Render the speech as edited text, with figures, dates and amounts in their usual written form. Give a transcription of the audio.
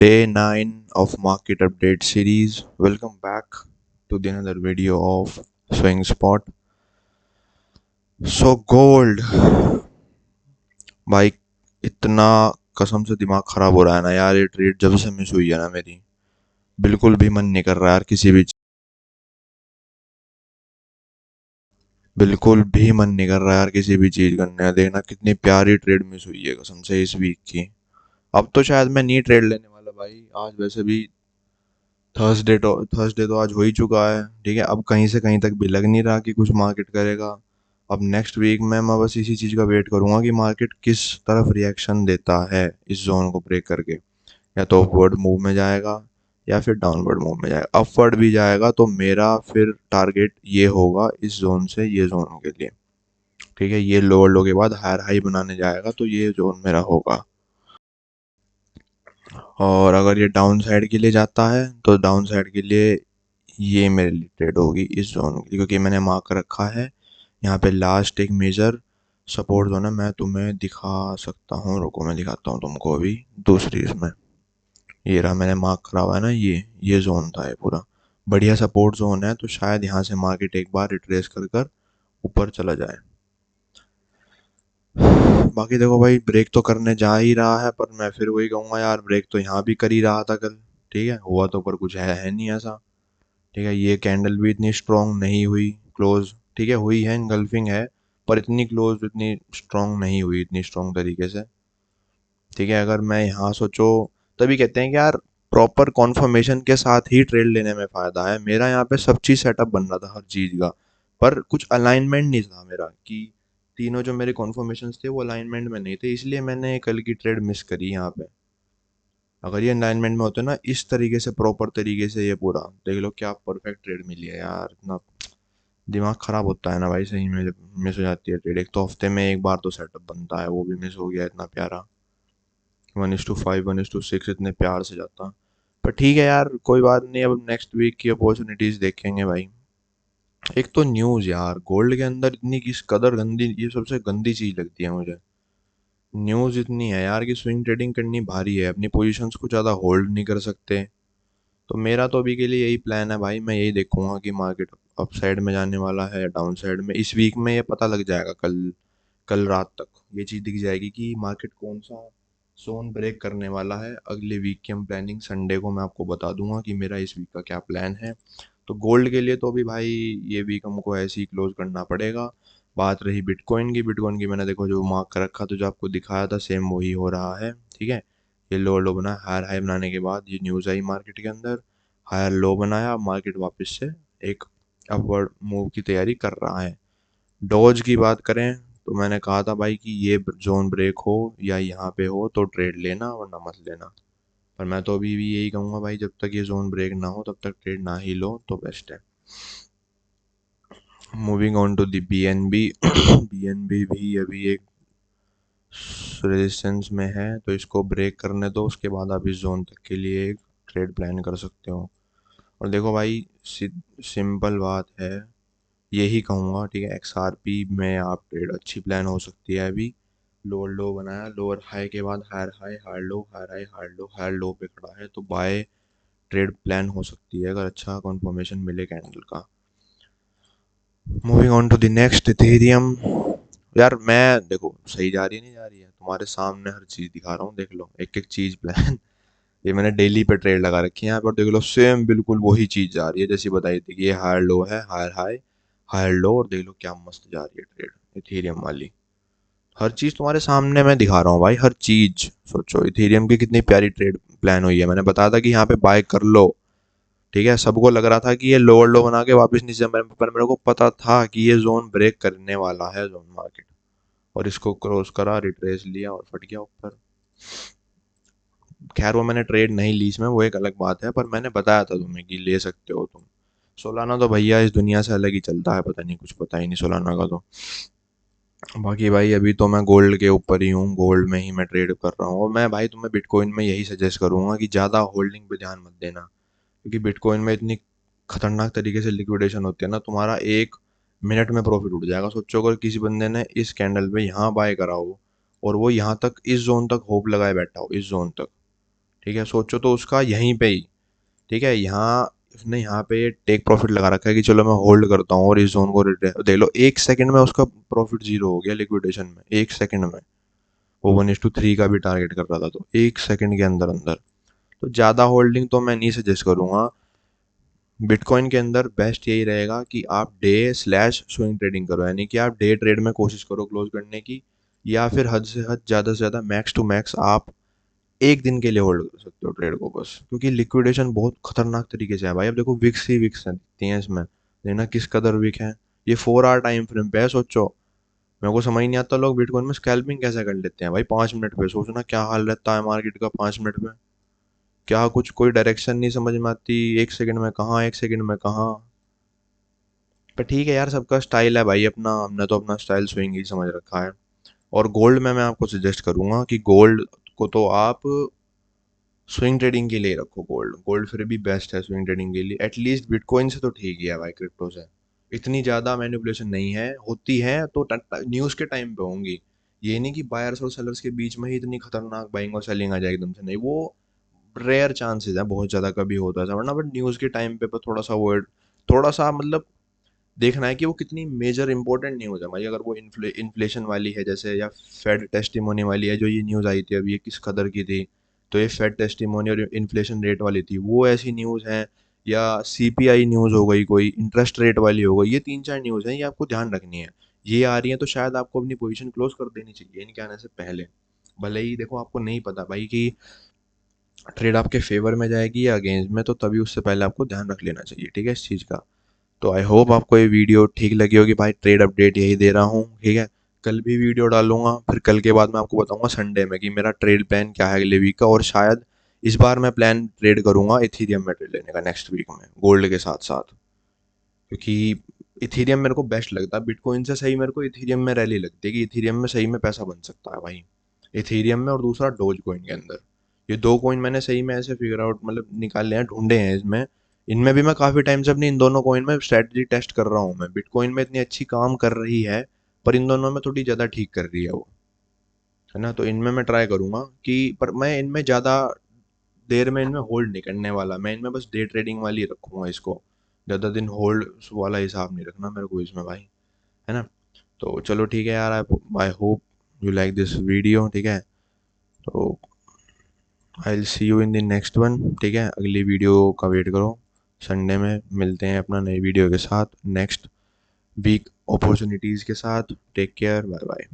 Day 9 of market update series. Welcome back to the another video of Swing Spot. So gold भाई, इतना कसम से दिमाग खराब हो रहा है ना यार। ये ट्रेड जब से मिस हुई है ना मेरी, बिल्कुल भी मन नहीं कर रहा यार किसी भी, बिल्कुल भी मन नहीं कर रहा यार किसी भी चीज करने का। देखना कितनी प्यारी ट्रेड मिस हुई है कसम से इस वीक की। अब तो शायद मैं नहीं ट्रेड लेने वाला भाई। आज वैसे भी थर्सडे तो आज हो ही चुका है। ठीक है, अब कहीं से कहीं तक भी लग नहीं रहा कि कुछ मार्केट करेगा। अब नेक्स्ट वीक में मैं बस इसी चीज़ का वेट करूंगा कि मार्केट किस तरफ रिएक्शन देता है इस जोन को ब्रेक करके। या तो अपवर्ड मूव में जाएगा या फिर डाउनवर्ड मूव में जाएगा। अपवर्ड भी जाएगा तो मेरा फिर टारगेट ये होगा इस जोन से ये जोन के लिए। ठीक है, ये लोअर लो के बाद हायर हाई बनाने जाएगा तो ये जोन मेरा होगा। और अगर ये डाउन साइड के लिए जाता है तो डाउन साइड के लिए ये मेरे लिए ट्रेड होगी इस जोन की, क्योंकि मैंने मार्क रखा है यहाँ पे लास्ट एक मेजर सपोर्ट जोन है। मैं तुम्हें दिखा सकता हूँ, रुको मैं दिखाता हूँ तुमको अभी दूसरी इसमें। ये रहा, मैंने मार्क करा हुआ है ना, ये जोन था, ये पूरा बढ़िया सपोर्ट जोन है। तो शायद यहाँ से मार्केट एक बार रिट्रेस कर कर ऊपर चला जाए। बाकी देखो भाई, ब्रेक तो करने जा ही रहा है, पर मैं फिर वही कहूँगा यार, ब्रेक तो यहाँ भी कर ही रहा था कल। ठीक है, हुआ तो पर कुछ है नहीं ऐसा। ठीक है, ये कैंडल भी इतनी स्ट्रांग नहीं हुई क्लोज। ठीक है, हुई है, इनगल्फिंग है, पर इतनी क्लोज इतनी स्ट्रांग नहीं हुई इतनी स्ट्रांग तरीके से। ठीक है, अगर मैं यहाँ सोचो, तभी कहते हैं कि यार प्रॉपर कॉन्फर्मेशन के साथ ही ट्रेड लेने में फायदा है। मेरा यहाँ पे सब चीज सेटअप बन रहा था हर चीज का, पर कुछ अलाइनमेंट नहीं था मेरा कि तीनों जो मेरे कॉन्फर्मेशन थे वो अलाइनमेंट में नहीं थे, इसलिए मैंने कल की ट्रेड मिस करी यहाँ पे। अगर ये अलाइनमेंट में होते ना इस तरीके से, प्रॉपर तरीके से, ये पूरा देख लो क्या परफेक्ट ट्रेड मिली है यार। इतना दिमाग खराब होता है ना भाई सही में, जब मिस हो जाती है ट्रेड। एक तो हफ्ते में एक बार तो सेटअप बनता है, वो भी मिस हो गया इतना प्यारा। 1:5 1:6 इतने प्यार से जाता। पर ठीक है यार, कोई बात नहीं, अब नेक्स्ट वीक की अपॉर्चुनिटीज देखेंगे भाई। एक तो न्यूज़ यार, गोल्ड के अंदर इतनी किस कदर गंदी, ये सबसे गंदी चीज लगती है मुझे। न्यूज़ इतनी है यार कि स्विंग ट्रेडिंग करनी भारी है, अपनी पोजीशंस को ज़्यादा होल्ड नहीं कर सकते। तो मेरा तो अभी के लिए यही प्लान है भाई, मैं यही देखूंगा कि मार्केट अप साइड में जाने वाला है या डाउन साइड में। इस वीक में ये पता लग जाएगा, कल कल रात तक ये चीज़ दिख जाएगी कि मार्केट कौन सा जोन ब्रेक करने वाला है। अगले वीक की हम प्लानिंग संडे को मैं आपको बता दूंगा कि मेरा इस वीक का क्या प्लान है। तो गोल्ड के लिए तो अभी भाई ये वीक हमको ऐसे ही क्लोज करना पड़ेगा। बात रही बिटकॉइन की मैंने देखो जो मार्क कर रखा, तो जो आपको दिखाया था सेम वही हो रहा है। ठीक है, ये लो लो बना, हायर हाई बनाने के बाद ये न्यूज़ आई मार्केट के अंदर, हायर लो बनाया, मार्केट वापस से एक अपवर्ड मूव की तैयारी कर रहा है। डॉज की बात करें तो मैंने कहा था भाई कि ये जोन ब्रेक हो या यहाँ पे हो तो ट्रेड लेना वरना मत लेना। पर मैं तो अभी भी यही कहूँगा भाई, जब तक ये जोन ब्रेक ना हो तब तक ट्रेड ना ही लो तो बेस्ट है। Moving on to the BNB. BNB भी अभी एक रेजिस्टेंस में है, तो इसको ब्रेक करने दो, उसके बाद आप इस जोन तक के लिए एक ट्रेड प्लान कर सकते हो। और देखो भाई, सिंपल बात है, यही कहूँगा। ठीक है, एक्सआरपी में आप ट्रेड अच्छी प्लान हो सकती है। अभी लोअर लो बनाया, लोअर हाई के बाद higher high, higher low, higher high, higher low पे खड़ा है, तो बाय ट्रेड प्लान हो सकती है अगर अच्छा कंफर्मेशन मिले कैंडल का। Moving on to the next, Ethereum. यार मैं देखो सही जा रही है नहीं जा रही है, तुम्हारे सामने हर चीज दिखा रहा हूँ, देख लो एक एक चीज प्लान। ये मैंने डेली पे ट्रेड लगा रखी है यहाँ पर, देख लो सेम बिल्कुल वही चीज जा रही है जैसी बताई थी कि ये हायर लो है, हायर हाई, हायर लो, और देख लो क्या मस्त जा रही है ट्रेड इथेरियम वाली। हर चीज तुम्हारे सामने मैं दिखा रहा हूँ भाई, हर चीज। सोचो इथेरियम की कितनी प्यारी ट्रेड प्लान हुई है। मैंने बताया था कि यहाँ पे बाय कर लो। ठीक है, सबको लग रहा था कि ये लोअर लो बना के वापस नीचे, पर मेरे को पता था कि ये जोन ब्रेक करने वाला है जोन मार्केट, और इसको क्रॉस करा, रिट्रेस लिया और फट गया ऊपर। खैर वो मैंने ट्रेड नहीं ली इसमें, वो एक अलग बात है, पर मैंने बताया था तुम्हें कि ले सकते हो तुम। सोलाना तो भैया इस दुनिया से अलग ही चलता है, पता नहीं कुछ पता ही नहीं सोलाना का तो। बाकी भाई अभी तो मैं गोल्ड के ऊपर ही हूँ, गोल्ड में ही मैं ट्रेड कर रहा हूँ। और मैं भाई तुम्हें बिटकॉइन में यही सजेस्ट करूंगा कि ज़्यादा होल्डिंग पे ध्यान मत देना, क्योंकि बिटकॉइन में इतनी खतरनाक तरीके से लिक्विडेशन होती है ना, तुम्हारा एक मिनट में प्रॉफिट उठ जाएगा। सोचो अगर किसी बंदे ने इस कैंडल पे यहाँ बाय करा हो और वो यहाँ तक इस जोन तक होप लगाए बैठा हो, इस जोन तक, ठीक है, सोचो तो उसका यहीं पे ही, ठीक है, यहाँ उसने यहाँ पे टेक प्रॉफिट लगा रखा है कि चलो मैं होल्ड करता हूँ और इस जोन को देख लो, 1 सेकंड में उसका प्रॉफिट जीरो हो गया लिक्विडेशन में, 1 सेकंड में। वो 1:3 का भी टारगेट कर रहा था, तो 1 सेकंड के अंदर अंदर। तो ज़्यादा होल्डिंग तो मैं नहीं सजेस्ट करूँगा। बिटकॉइन के अंदर बेस्ट यही रहेगा कि आप डे स्लैश स्विंग ट्रेडिंग करो, यानी कि आप डे ट्रेड में कोशिश करो क्लोज करने की, या फिर हद से हद ज़्यादा से ज़्यादा मैक्स टू मैक्स आप 1 दिन के लिए होल्ड कर सकते हो ट्रेड को बस, क्योंकि लिक्विडेशन बहुत खतरनाक तरीके से है भाई। अब देखो विक्स ही विक्स है, दिखती हैं इसमें, देखना किस कदर विक है। ये 4 आवर टाइम फ्रेम पे है, सोचो। मेरे को समझ नहीं आता लोग बिटकॉइन में स्कैल्पिंग कैसे कर लेते हैं भाई 5 मिनट पे। सोचना क्या हाल रहता है मार्केट का 5 मिनट में, क्या कुछ कोई डायरेक्शन नहीं समझ में आती, 1 सेकंड में कहाँ, 1 सेकंड में कहाँ। पर ठीक है यार, सबका स्टाइल है भाई अपना, हमने तो अपना स्टाइल स्विंग ही समझ रखा है। और गोल्ड में मैं आपको सजेस्ट करूंगा कि गोल्ड को तो आप स्विंग ट्रेडिंग के लिए रखो। गोल्ड गोल्ड फिर भी बेस्ट है स्विंग ट्रेडिंग के लिए, एटलीस्ट बिटकॉइन से तो ठीक ही है भाई, क्रिप्टो से इतनी ज़्यादा मैनिपुलेशन नहीं है, होती है तो न्यूज़ के टाइम पे होंगी। ये नहीं कि बायर्स और सेलर्स के बीच में ही इतनी खतरनाक बाइंग और सेलिंग आ जाए एकदम से, नहीं, वो रेयर चांसेस है, बहुत ज़्यादा कभी होता है वरना। बट न्यूज़ के टाइम पे थोड़ा सा वर्ड, थोड़ा सा मतलब देखना है कि वो कितनी मेजर इंपॉर्टेंट न्यूज़ है भाई। अगर वो इन्फ्लेशन वाली है जैसे, या फेड टेस्टिमोनी वाली है, जो ये न्यूज़ आई थी अभी, ये किस कदर की थी, तो ये फेड टेस्टिमोनी और इन्फ्लेशन रेट वाली थी, वो ऐसी न्यूज़ हैं। या सीपीआई न्यूज़ हो गई, कोई इंटरेस्ट रेट वाली हो गई, ये 3-4 न्यूज़ हैं, ये आपको ध्यान रखनी है। ये आ रही है तो शायद आपको अपनी पोजीशन क्लोज कर देनी चाहिए इनके आने से पहले। भले ही देखो आपको नहीं पता भाई कि ट्रेड आपके फेवर में जाएगी या अगेंस्ट में, तो तभी उससे पहले आपको ध्यान रख लेना चाहिए, ठीक है, इस चीज़ का। तो आई होप आपको ये वीडियो ठीक लगी होगी भाई, ट्रेड अपडेट यही दे रहा हूँ, ठीक है। कल भी वीडियो डालूंगा, फिर कल के बाद मैं आपको बताऊंगा संडे में कि मेरा ट्रेड प्लान क्या है अगले वीक का। और शायद इस बार मैं प्लान ट्रेड करूंगा इथीरियम में ट्रेड लेने का नेक्स्ट वीक में, गोल्ड के साथ साथ, क्योंकि इथीरियम मेरे को बेस्ट लगता है। बिटकॉइन से सही मेरे को इथीरियम में रैली लगती है कि इथीरियम में सही में पैसा बन सकता है भाई, इथीरियम में। और दूसरा डोज कॉइन के अंदर, ये 2 कॉइन मैंने सही में ऐसे फिगर आउट मतलब निकाले हैं, ढूंढे हैं इसमें। इनमें भी मैं काफ़ी टाइम से अपनी इन दोनों कॉइन में स्ट्रेटजी टेस्ट कर रहा हूँ। मैं बिटकॉइन में इतनी अच्छी काम कर रही है, पर इन दोनों में थोड़ी ज़्यादा ठीक कर रही है वो, है ना। तो इनमें मैं ट्राई करूंगा कि, पर मैं इनमें ज़्यादा देर में इनमें होल्ड नहीं करने वाला, मैं इनमें बस डे ट्रेडिंग वाली रखूंगा इसको। ज़्यादा दिन होल्ड वाला हिसाब नहीं रखना मेरे को इसमें भाई, है ना। तो चलो ठीक है यार, I hope you like this video, ठीक है। तो I will see you in the next one, ठीक है, अगली वीडियो का वेट करो। संडे में मिलते हैं अपना नई वीडियो के साथ, नेक्स्ट वीक अपॉर्चुनिटीज़ के साथ। Take care, bye bye.